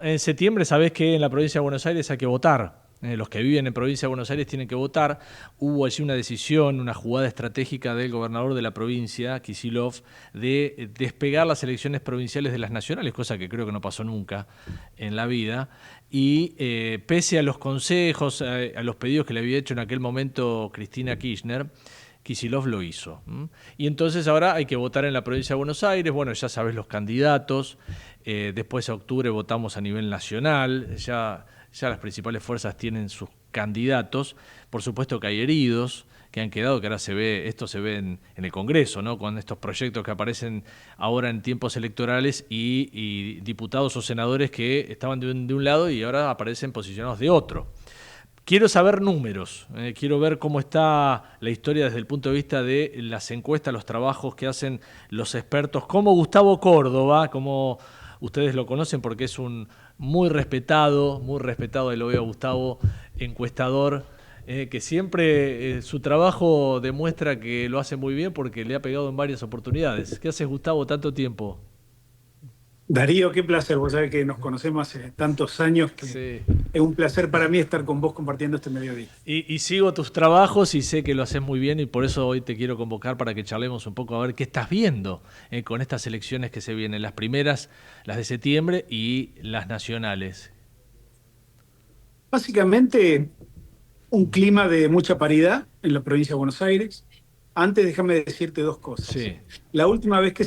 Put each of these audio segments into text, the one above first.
en septiembre sabés que en la provincia de Buenos Aires hay que votar. Los que viven en provincia de Buenos Aires tienen que votar. Hubo allí una decisión, una jugada estratégica del gobernador de la provincia, Kicillof, de despegar las elecciones provinciales de las nacionales, cosa que creo que no pasó nunca en la vida. Y pese a los consejos, a los pedidos que le había hecho en aquel momento Cristina Kirchner, Kicillof lo hizo. ¿M? Y entonces ahora hay que votar en la provincia de Buenos Aires. Bueno, ya sabes los candidatos. Después de octubre votamos a nivel nacional. Ya las principales fuerzas tienen sus candidatos. Por supuesto que hay heridos que han quedado, que ahora se ve, esto se ve en el Congreso, ¿no? Con estos proyectos que aparecen ahora en tiempos electorales y diputados o senadores que estaban de un lado y ahora aparecen posicionados de otro. Quiero saber números, quiero ver cómo está la historia desde el punto de vista de las encuestas, los trabajos que hacen los expertos, como Gustavo Córdoba, como ustedes lo conocen porque es un muy respetado, y lo veo a Gustavo, encuestador, que siempre su trabajo demuestra que lo hace muy bien porque le ha pegado en varias oportunidades. ¿Qué haces, Gustavo, tanto tiempo? Darío, qué placer. Vos sabés que nos conocemos hace tantos años que Sí. es un placer para mí estar con vos compartiendo este mediodía. Y sigo tus trabajos y sé que lo haces muy bien y por eso hoy te quiero convocar para que charlemos un poco a ver qué estás viendo con estas elecciones que se vienen, las primeras, las de septiembre y las nacionales. Básicamente, un clima de mucha paridad en la provincia de Buenos Aires. Antes, déjame decirte dos cosas. Sí. La última vez que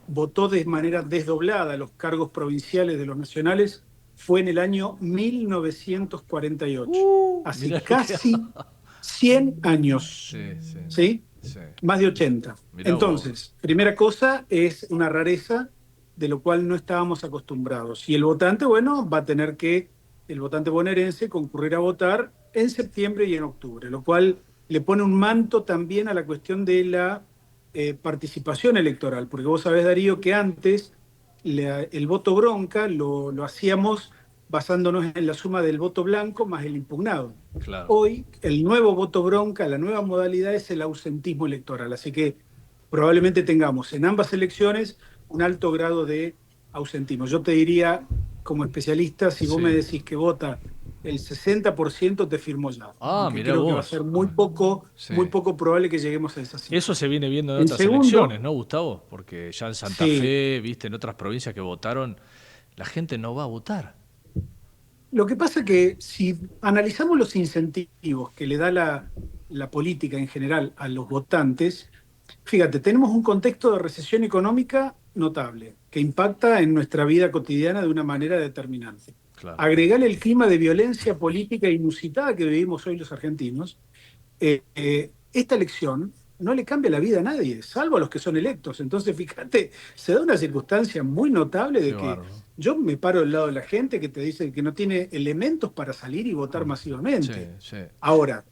votó de manera desdoblada los cargos provinciales de los nacionales fue en el año 1948. Hace Mirá lo que... casi 100 años, Sí, sí, ¿sí? sí. Más de 80. Mirá vos. Entonces, primera cosa es una rareza de lo cual no estábamos acostumbrados. Y el votante, bueno, va a tener que, el votante bonaerense, concurrir a votar en septiembre y en octubre, lo cual le pone un manto también a la cuestión de la participación electoral, porque vos sabés, Darío, que antes el voto bronca lo hacíamos basándonos en la suma del voto blanco más el impugnado. Claro. Hoy el nuevo voto bronca, la nueva modalidad es el ausentismo electoral, así que probablemente tengamos en ambas elecciones un alto grado de ausentismo. Yo te diría, como especialista, si vos me Sí. decís que vota el 60%, te firmo ya, Ah, aunque mirá creo que va a vos. ser muy Sí. poco probable que lleguemos a esa Eso cifra. se viene viendo en En otras elecciones, segundo, ¿no, Gustavo? Porque ya en Santa sí, Fe, viste, en otras provincias que votaron, la gente no va a votar. lo que pasa es que si analizamos los incentivos que le da la política en general a los votantes, fíjate, tenemos un contexto de recesión económica notable que impacta en nuestra vida cotidiana de una manera determinante. Claro. Agregar el clima de violencia política inusitada que vivimos hoy los argentinos, esta elección no le cambia la vida a nadie, salvo a los que son electos. Entonces, fíjate, se da una circunstancia muy notable Qué de que bárbaro. yo me paro del lado de la gente que te dice que no tiene elementos para salir y votar Sí, masivamente. sí. Ahora,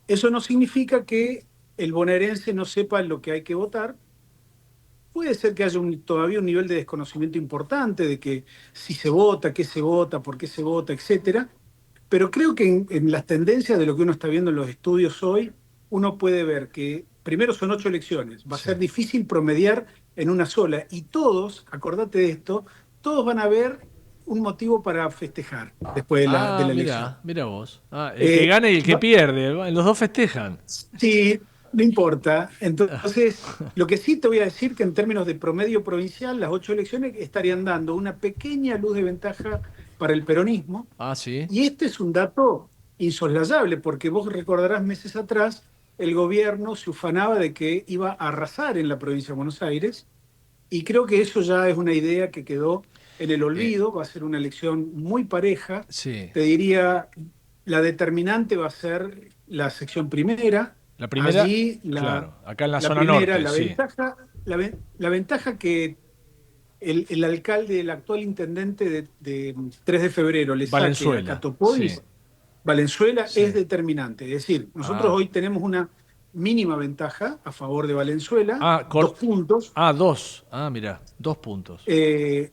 eso no significa que el bonaerense no sepa lo que hay que votar. Puede ser que haya todavía un nivel de desconocimiento importante de que si se vota, qué se vota, por qué se vota, etcétera. Pero creo que en las tendencias de lo que uno está viendo en los estudios hoy, uno puede ver que primero son 8 elecciones, va a Sí. ser difícil promediar en una sola y todos, acordate de esto, todos van a ver un motivo para festejar después de Ah, la elección. mira, mira vos. Ah, el que Eh, gana y el que va- pierde, los dos festejan. Sí, no importa. Entonces, lo que sí te voy a decir que en términos de promedio provincial, las 8 elecciones estarían dando una pequeña luz de ventaja para el peronismo. Ah, sí. Y este es un dato insoslayable, porque vos recordarás meses atrás, el gobierno se ufanaba de que iba a arrasar en la provincia de Buenos Aires, y creo que eso ya es una idea que quedó en el Eh, olvido, va a ser una elección muy pareja. sí. Te diría, la determinante va a ser la sección primera. La primera, Allí claro, acá en la la zona primera, norte, sí. la ventaja que el alcalde, el actual intendente de 3 de febrero le saque a Valenzuela, sí, Catopois, Valenzuela, es sí. determinante. Es decir, nosotros Ah, hoy tenemos una mínima ventaja a favor de Valenzuela, ah, 2 puntos, dos. Ah, mira, 2 puntos. eh,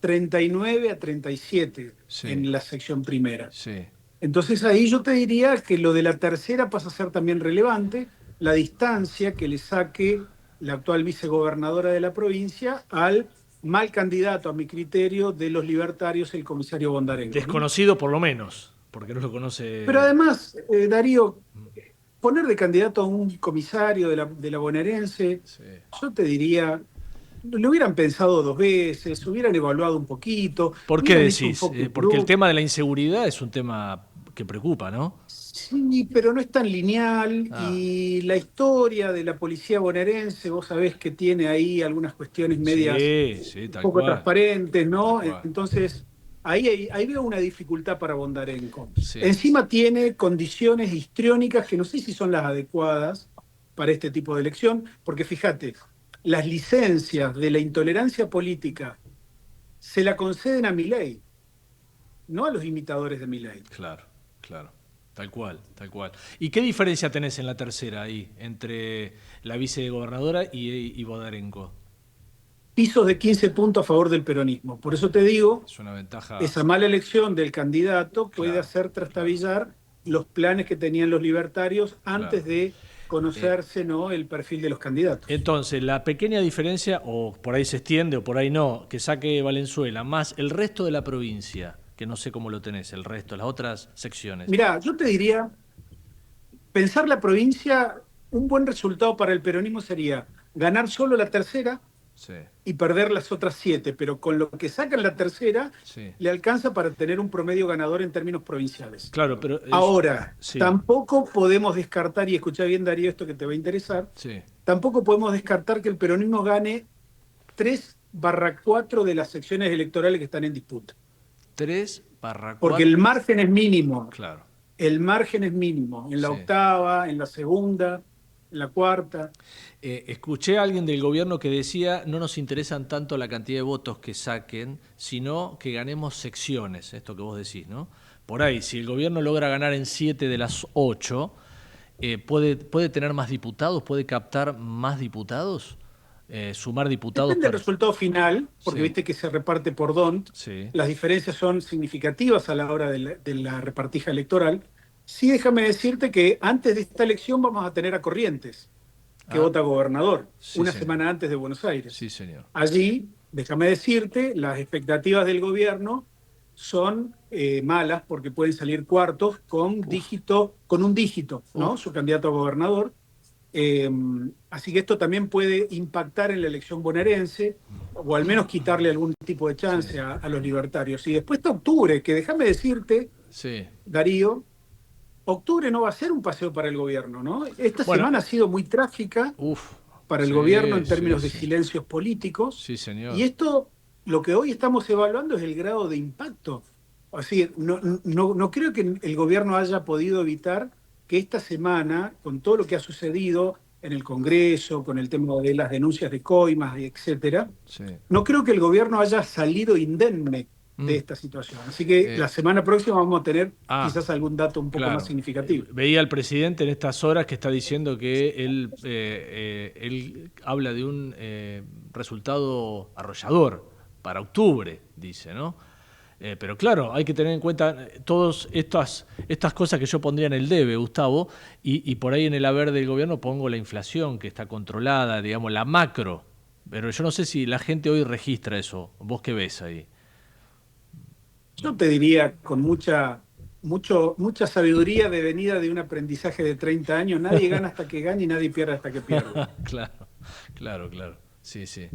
39 a 37 Sí, en la sección primera. sí. Entonces ahí yo te diría que lo de la tercera pasa a ser también relevante, la distancia que le saque la actual vicegobernadora de la provincia al mal candidato a mi criterio de los libertarios, el comisario Bondarenko, ¿no? Desconocido por lo menos, porque no lo Pero conoce. además, Darío, poner de candidato a un comisario de la bonaerense, Sí. yo te diría, lo hubieran pensado dos veces, hubieran evaluado un poquito, ¿Por qué hubieran hecho un decís? focus Porque el group. tema de la inseguridad es un tema que preocupa, ¿no? Sí, pero no es tan lineal Ah, y la historia de la policía bonaerense, vos sabés que tiene ahí algunas cuestiones medias sí, sí, un tal poco cual, transparentes, tal ¿no? cual. Entonces, ahí veo una dificultad para Bondarenko. Sí, Encima tiene condiciones histriónicas que no sé si son las adecuadas para este tipo de elección, porque fíjate, las licencias de la intolerancia política se la conceden a Milei, no a los imitadores de Milei. claro, claro. Tal cual, tal cual. ¿Y qué diferencia tenés en la tercera ahí, entre la vicegobernadora y Bodarenko? Pisos de 15 puntos a favor del peronismo. Por eso te digo, Es una ventaja, esa mala elección del candidato puede claro, hacer claro, trastabillar los planes que tenían los libertarios claro. antes de Eh, conocerse, ¿no?, el perfil de los candidatos. entonces, la pequeña diferencia, o por ahí se extiende o por ahí no, que saque Valenzuela, más el resto de la provincia, que no sé cómo lo tenés, el resto, las otras secciones. Mirá, yo te diría, pensar la provincia, un buen resultado para el peronismo sería ganar solo la tercera Sí, y perder las otras 7, pero con lo que sacan la tercera sí. le alcanza para tener un promedio ganador en términos provinciales. Claro, pero Ahora, sí, tampoco podemos descartar, y escuchá bien Darío esto que te va a interesar, sí. tampoco podemos descartar que el peronismo gane 3/4 de las secciones electorales que están en disputa. 3/4. Porque el margen es mínimo, Claro, el margen es mínimo, en la sí. octava, en la segunda, en la cuarta. Escuché a alguien del gobierno que decía, no nos interesan tanto la cantidad de votos que saquen, sino que ganemos secciones, esto que vos decís, ¿no? Por ahí, si el gobierno logra ganar en 7 de las 8, puede tener más diputados, puede captar más diputados, sumar diputados Depende del para... resultado final, porque Sí, viste que se reparte por DONT, sí. las diferencias son significativas a la hora de la repartija electoral. Sí, déjame decirte que antes de esta elección vamos a tener a Corrientes, que Ah, vota gobernador, sí, una señor. semana antes de Buenos Sí, Aires. señor. Allí, déjame decirte, las expectativas del gobierno son malas porque pueden salir cuartos Uf, con un dígito, ¿no? uf. Su candidato a gobernador. Eh, Así que esto también puede impactar en la elección bonaerense, o al menos quitarle algún tipo de Sí, chance a los libertarios. Y después está octubre, que déjame decirte, sí. Darío, octubre no va a ser un paseo para el gobierno, ¿no? Esta Bueno, semana ha sido muy trágica uf. para el gobierno Sí, en sí, términos de sí. silencios políticos. Sí, Y señor. esto, lo que hoy estamos evaluando es el grado de impacto. Así, no creo que el gobierno haya podido evitar que esta semana, con todo lo que ha sucedido en el Congreso, con el tema de las denuncias de coimas, etcétera, Sí. no creo que el gobierno haya salido indemne de Mm. esta situación. Así que Eh, la semana próxima vamos a tener ah, quizás algún dato un poco más claro. significativo. Veía al presidente en estas horas que está diciendo que él habla de un resultado arrollador para octubre, dice, ¿no? Pero claro, hay que tener en cuenta todas estas cosas que yo pondría en el debe, Gustavo, y por ahí en el haber del gobierno pongo la inflación que está controlada, digamos, la macro. Pero yo no sé si la gente hoy registra eso. ¿Vos qué ves ahí? Yo te diría con mucha sabiduría devenida de un aprendizaje de 30 años, nadie gana hasta que gana y nadie pierde hasta que pierde. Claro, claro, claro. Sí, sí.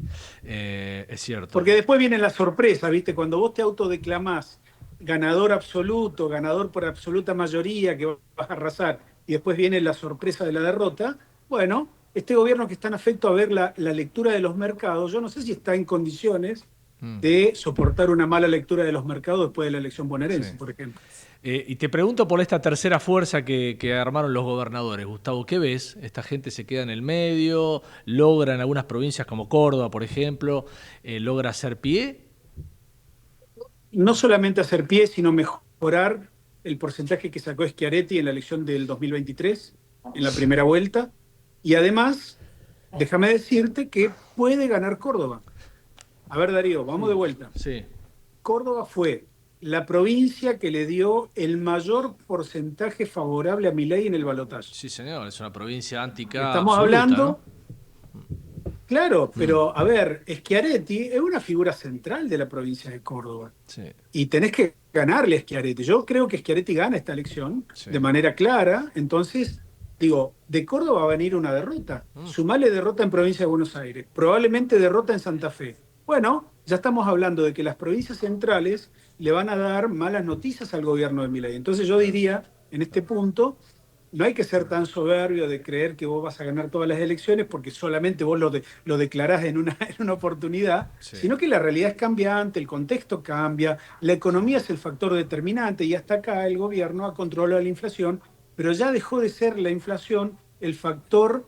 Es cierto. Porque después viene la sorpresa, ¿viste? Cuando vos te autodeclamás ganador absoluto, ganador por absoluta mayoría, que vas a arrasar, y después viene la sorpresa de la derrota, bueno, este gobierno que está en afecto a ver la lectura de los mercados, yo no sé si está en condiciones Mm, de soportar una mala lectura de los mercados después de la elección sí. bonaerense, por ejemplo. Y te pregunto por esta tercera fuerza que armaron los gobernadores. Gustavo, ¿qué ves? ¿Esta gente se queda en el medio? ¿Logra en algunas provincias como Córdoba, por ejemplo, logra hacer pie? No solamente hacer pie, sino mejorar el porcentaje que sacó Schiaretti en la elección del 2023, en la primera vuelta. Y además, déjame decirte que puede ganar Córdoba. A ver, Darío, vamos de vuelta. Sí, Córdoba fue la provincia que le dio el mayor porcentaje favorable a Milei en el balotaje. sí, señor. Es una provincia antica Estamos absoluta, ¿no? hablando, Claro, pero a ver, Schiaretti es una figura central de la provincia de Córdoba Sí, y tenés que ganarle a Schiaretti. Yo creo que Schiaretti gana esta elección sí. de manera clara, entonces, digo, de Córdoba va a venir una derrota. Mm, Sumale derrota en provincia de Buenos Aires, probablemente derrota en Santa Fe. Bueno, ya estamos hablando de que las provincias centrales le van a dar malas noticias al gobierno de Milei. Entonces yo diría, en este punto, no hay que ser tan soberbio de creer que vos vas a ganar todas las elecciones porque solamente vos lo declarás en una, en una oportunidad, sí, sino que la realidad es cambiante, el contexto cambia, la economía es el factor determinante y hasta acá el gobierno ha controlado la inflación, pero ya dejó de ser la inflación el factor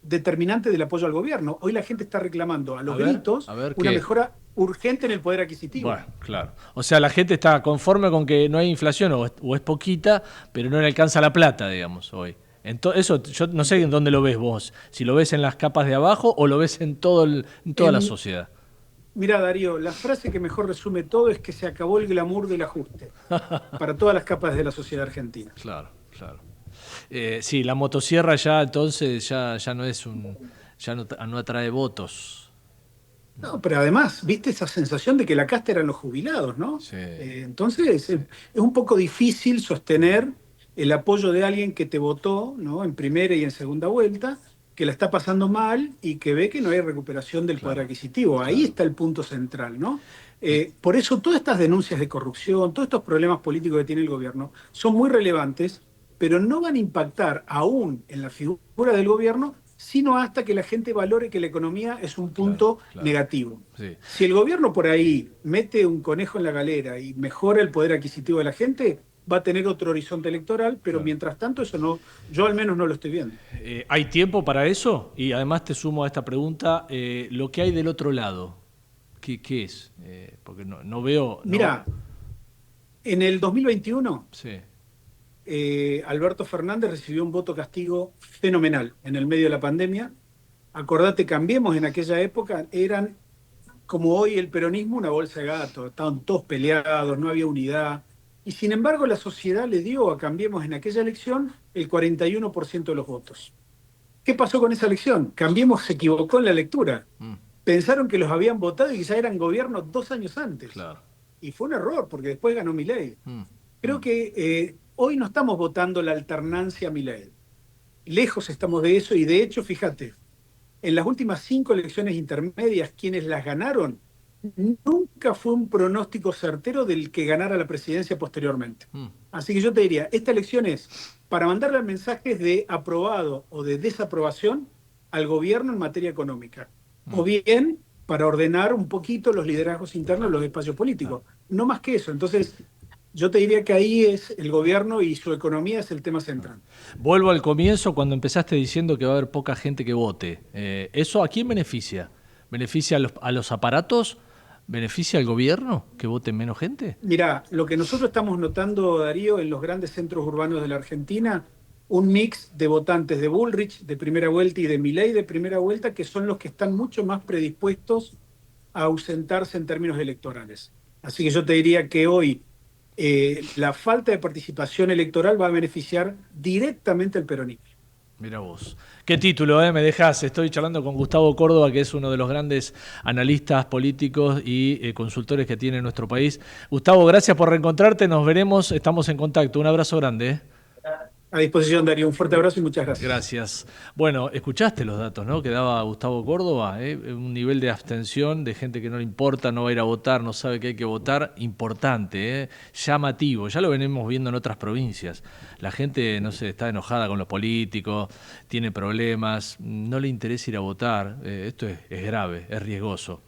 determinante del apoyo al gobierno. Hoy la gente está reclamando a los gritos a ver una qué. mejora urgente en el poder adquisitivo. Bueno, claro. O sea, la gente está conforme con que no hay inflación o es poquita, pero no le alcanza la plata, digamos, hoy. Eso yo no sé en dónde lo ves vos, si lo ves en las capas de abajo o lo ves en en toda la En, sociedad. Mira, Darío, la frase que mejor resume todo es que se acabó el glamour del ajuste para todas las capas de la sociedad argentina. Claro, claro. Sí, la motosierra ya entonces ya no es ya no atrae votos. No, pero además, viste esa sensación de que la casta eran los jubilados, ¿no? Sí, Entonces, es un poco difícil sostener el apoyo de alguien que te votó, ¿no? En primera y en segunda vuelta, que la está pasando mal y que ve que no hay recuperación del poder claro, adquisitivo. Ahí claro. está el punto central, ¿no? Eh, Por eso todas estas denuncias de corrupción, todos estos problemas políticos que tiene el gobierno son muy relevantes, pero no van a impactar aún en la figura del gobierno, sino hasta que la gente valore que la economía es un claro, punto claro. negativo. Sí. Si el gobierno por ahí mete un conejo en la galera y mejora el poder adquisitivo de la gente, va a tener otro horizonte electoral, pero Claro. mientras tanto eso no, yo al menos no lo estoy viendo. ¿Hay tiempo para eso? Y además te sumo a esta pregunta, lo que hay del otro lado, ¿qué es? Porque no veo, no. Mira, en el 2021 Sí, Alberto Fernández recibió un voto castigo fenomenal en el medio de la pandemia. Acordate, Cambiemos en aquella época eran como hoy el peronismo una bolsa de gato, estaban todos peleados, no había unidad. Y sin embargo la sociedad le dio a Cambiemos en aquella elección el 41% de los votos. ¿Qué pasó con esa elección? Cambiemos se equivocó en la lectura. mm, Pensaron que los habían votado y que ya eran gobierno 2 años antes. claro. Y fue un error, porque después ganó Milei. Mm, Creo mm, que hoy no estamos votando la alternancia a Milei. Lejos estamos de eso y de hecho, fíjate, en las últimas 5 elecciones intermedias, quienes las ganaron, nunca fue un pronóstico certero del que ganara la presidencia posteriormente. mm, Así que yo te diría, esta elección es para mandarle mensajes de aprobado o de desaprobación al gobierno en materia económica, o mm. bien para ordenar un poquito los liderazgos internos de los espacios Ah. políticos. No más que eso. Entonces, yo te diría que ahí es el gobierno y su economía es el tema central. Vuelvo al comienzo cuando empezaste diciendo que va a haber poca gente que vote. ¿Eso a quién beneficia? ¿Beneficia a los aparatos? ¿Beneficia al gobierno que vote menos gente? Mirá, lo que nosotros estamos notando, Darío, en los grandes centros urbanos de la Argentina, un mix de votantes de Bullrich de primera vuelta y de Milei de primera vuelta, que son los que están mucho más predispuestos a ausentarse en términos electorales. Así que yo te diría que hoy la falta de participación electoral va a beneficiar directamente al peronismo. Mira vos. Qué título, ¿eh? Me dejás. Estoy charlando con Gustavo Córdoba, que es uno de los grandes analistas políticos y consultores que tiene nuestro país. Gustavo, gracias por reencontrarte. Nos veremos. Estamos en contacto. Un abrazo grande. A disposición, Darío. Un fuerte abrazo y muchas gracias. Gracias. Bueno, escuchaste los datos, ¿no? Que daba Gustavo Córdoba, ¿eh? Un nivel de abstención de gente que no le importa, no va a ir a votar, no sabe que hay que votar, importante, ¿eh? Llamativo. Ya lo venimos viendo en otras provincias. La gente, no sé, está enojada con los políticos, tiene problemas, no le interesa ir a votar. Esto es grave, es riesgoso.